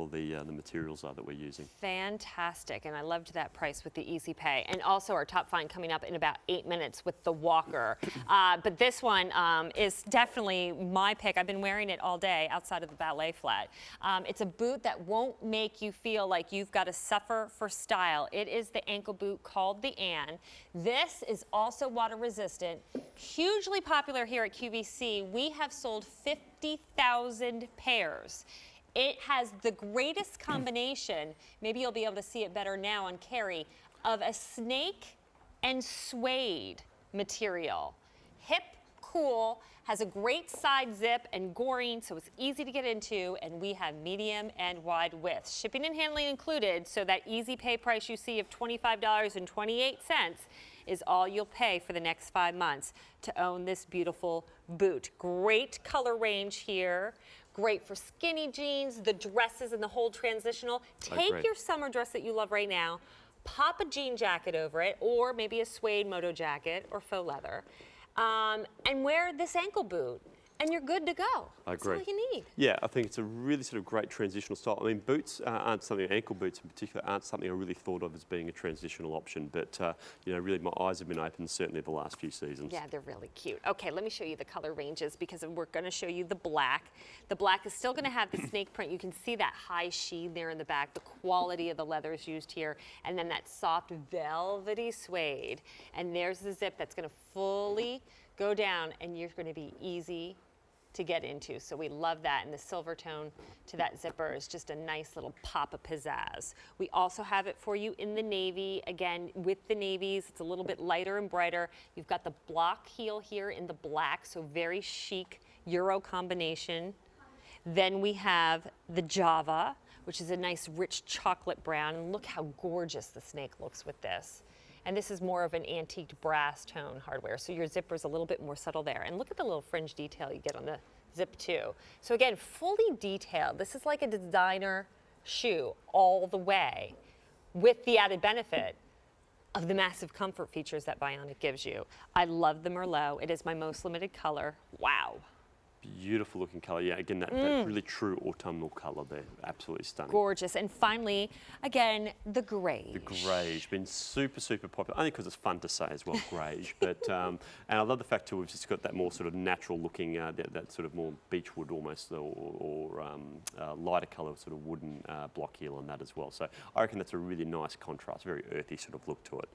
beautiful the materials are that we're using. Fantastic, and I loved that price with the Easy Pay. And also our top find coming up in about 8 minutes with the Walker. But this one is definitely my pick. I've been wearing it all day outside of the ballet flat. It's a boot that won't make you feel like you've got to suffer for style. It is the ankle boot called the Ann. This is also water resistant, hugely popular here at QVC. We have sold 50,000 pairs. It has the greatest combination, maybe you'll be able to see it better now on Carrie, of a snake and suede material. Hip, cool, has a great side zip and goring, so it's easy to get into, and we have medium and wide width. Shipping and handling included, so that Easy Pay price you see of $25.28 is all you'll pay for the next 5 months to own this beautiful boot. Great color range here. Great for skinny jeans, the dresses and the whole transitional. Take your summer dress that you love right now, pop a jean jacket over it, or maybe a suede moto jacket or faux leather, and wear this ankle boot, and you're good to go. I agree. That's all you need. Yeah, I think it's a really sort of great transitional style. I mean, boots aren't something, ankle boots in particular, aren't something I really thought of as being a transitional option, but you know, really my eyes have been open certainly the last few seasons. Yeah, they're really cute. Okay, let me show you the color ranges because we're going to show you the black. The black is still going to have the snake print. You can see that high sheen there in the back, the quality of the leather is used here, and then that soft velvety suede. And there's the zip that's going to fully go down, and you're going to be easy to get into. So we love that, and the silver tone to that zipper is just a nice little pop of pizzazz. We also have it for you in the navy. Again, with the navies, it's a little bit lighter and brighter. You've got the block heel here in the black, so very chic Euro combination. Then we have the Java, which is a nice rich chocolate brown, and look how gorgeous the snake looks with this. And this is more of an antiqued brass tone hardware, so your zipper's a little bit more subtle there. And look at the little fringe detail you get on the zip too. So again, fully detailed. This is like a designer shoe all the way, with the added benefit of the massive comfort features that Vionic gives you. I love the Merlot. It is my most limited color. Wow. Beautiful looking colour. Yeah, again, that really true autumnal colour there. Absolutely stunning. Gorgeous. And finally, again, the greige. The greige, been super, super popular. Only because it's fun to say as well, greige. But and I love the fact too, we've just got that more sort of natural looking, that sort of more beechwood almost, or lighter colour sort of wooden block heel on that as well. So I reckon that's a really nice contrast, very earthy sort of look to it.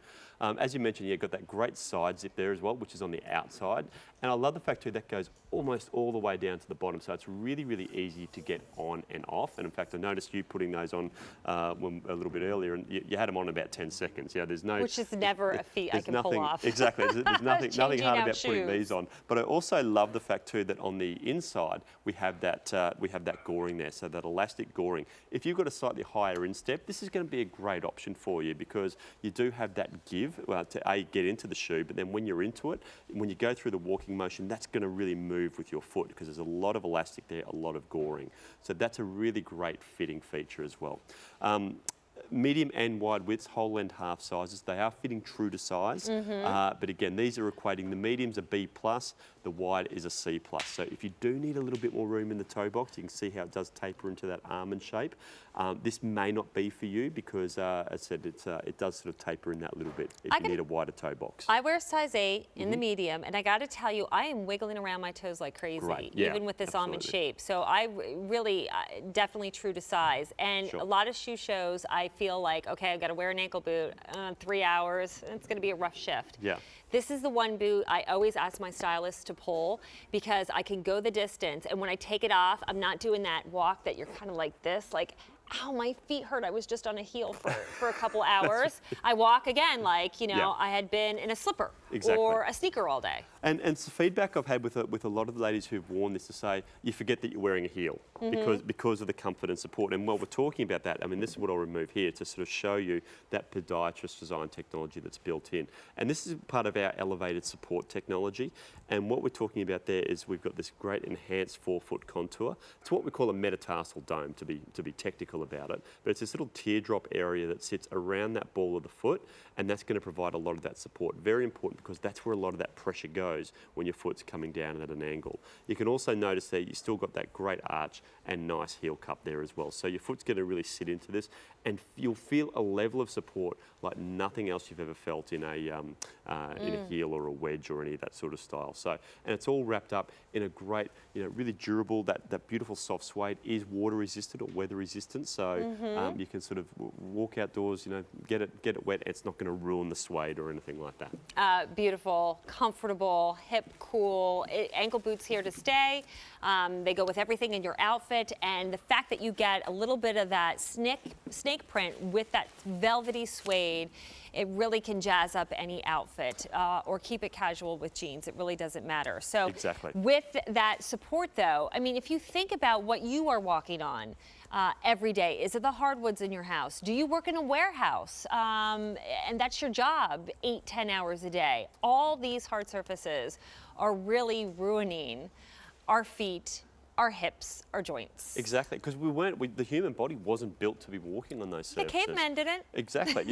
As you mentioned, you've got that great side zip there as well, which is on the outside. And I love the fact too, that goes almost all the way down to the bottom, so it's really, really easy to get on and off. And in fact, I noticed you putting those on a little bit earlier, and you had them on in about 10 seconds. Yeah, there's no, which is never a feat I can pull off. Exactly, there's nothing hard about putting these on. But I also love the fact too that on the inside we have that goring there, so that elastic goring. If you've got a slightly higher instep, this is going to be a great option for you because you do have that give to get into the shoe, but then when you're into it, when you go through the walking motion, that's going to really move with your foot because there's a lot of elastic there, a lot of goring. So that's a really great fitting feature as well. Medium and wide widths, whole length half sizes. They are fitting true to size, but again, these are equating. The medium's a B+, the wide is a C+. So if you do need a little bit more room in the toe box, you can see how it does taper into that almond shape. This may not be for you because, as I said, it does sort of taper in that little bit if you need a wider toe box. I wear size 8 in the medium, and I got to tell you, I am wiggling around my toes like crazy, even with this almond shape. So I really, definitely true to size. And a lot of shoe shows, I feel like, okay, I've got to wear an ankle boot, 3 hours, it's going to be a rough shift. Yeah. This is the one boot I always ask my stylist to pull because I can go the distance, and when I take it off, I'm not doing that walk that you're kind of like this, like, ow, my feet hurt. I was just on a heel for a couple hours. I walk again like, you know, I had been in a slipper or a sneaker all day. And it's the feedback I've had with a lot of the ladies who've worn this to say, you forget that you're wearing a heel because of the comfort and support. And while we're talking about that, I mean, this is what I'll remove here to sort of show you that podiatrist design technology that's built in. And this is part of our elevated support technology. And what we're talking about there is we've got this great enhanced forefoot contour. It's what we call a metatarsal dome, to be technical. technical about it, but it's this little teardrop area that sits around that ball of the foot, and that's going to provide a lot of that support. Very important, because that's where a lot of that pressure goes when your foot's coming down at an angle. You can also notice that you still got that great arch and nice heel cup there as well. So your foot's going to really sit into this, and you'll feel a level of support like nothing else you've ever felt in a heel or a wedge or any of that sort of style. So, and it's all wrapped up in a great, really durable, that beautiful soft suede is water resistant or weather resistant. So you can sort of walk outdoors, get it wet. It's not going to ruin the suede or anything like that. Beautiful, comfortable, hip, cool. Ankle boots here to stay. They go with everything in your outfit, and the fact that you get a little bit of that snake print with that velvety suede, it really can jazz up any outfit or keep it casual with jeans. It really doesn't matter. So exactly. With that support, though, I mean, if you think about what you are walking on every day, is it the hardwoods in your house? Do you work in a warehouse and that's your job 8-10 hours a day? All these hard surfaces are really ruining our feet, our hips, our joints. Exactly, because the human body wasn't built to be walking on those surfaces. The cavemen didn't. Exactly.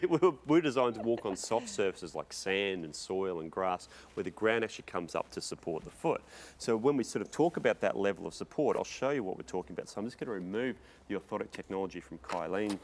We were designed to walk on soft surfaces like sand and soil and grass, where the ground actually comes up to support the foot. So when we sort of talk about that level of support, I'll show you what we're talking about. So I'm just going to remove the orthotic technology from Kylene,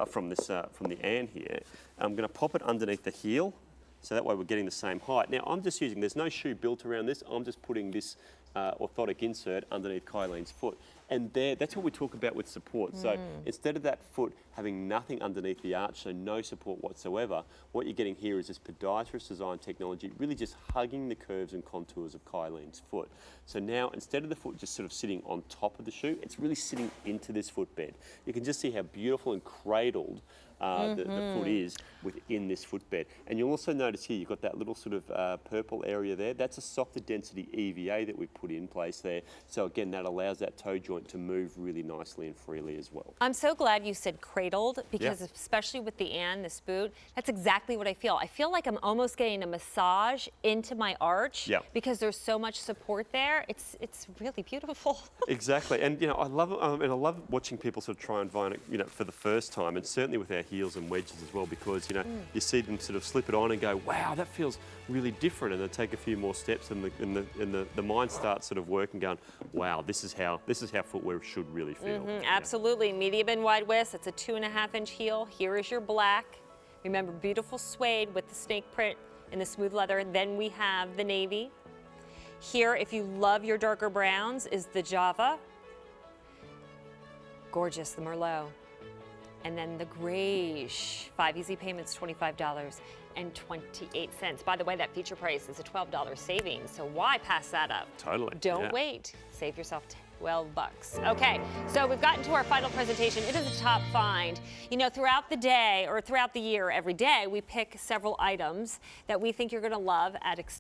from the Ann here. I'm going to pop it underneath the heel, so that way we're getting the same height. Now I'm just there's no shoe built around this. I'm just putting this orthotic insert underneath Kylene's foot. And that's what we talk about with support. So instead of that foot having nothing underneath the arch, so no support whatsoever, what you're getting here is this podiatrist design technology, really just hugging the curves and contours of Kylene's foot. So now, instead of the foot just sort of sitting on top of the shoe, it's really sitting into this footbed. You can just see how beautiful and cradled the foot is within this footbed. And you'll also notice here, you've got that little sort of purple area there. That's a softer density EVA that we put in place there. So again, that allows that toe joint to move really nicely and freely as well. I'm so glad you said cradled, because especially with the Ann, this boot, that's exactly what I feel. I feel like I'm almost getting a massage into my arch because there's so much support there. It's really beautiful. Exactly, and I love watching people sort of try and Vionic, for the first time, and certainly with our heels and wedges as well, because you see them sort of slip it on and go, wow, that feels really different, and then take a few more steps, and the mind starts sort of working, going, wow, this is how footwear should really feel. Absolutely, medium and wide width. It's a 2.5-inch heel. Here is your black. Remember, beautiful suede with the snake print and the smooth leather. Then we have the navy. Here, if you love your darker browns, is the Java. Gorgeous, the Merlot. And then the grayish, 5 easy payments, $25.28. By the way, that feature price is a $12 savings, so why pass that up? Totally. Don't wait. Save yourself $12. Okay, so we've gotten to our final presentation. It is a top find. Throughout the day or throughout the year, every day, we pick several items that we think you're going to love at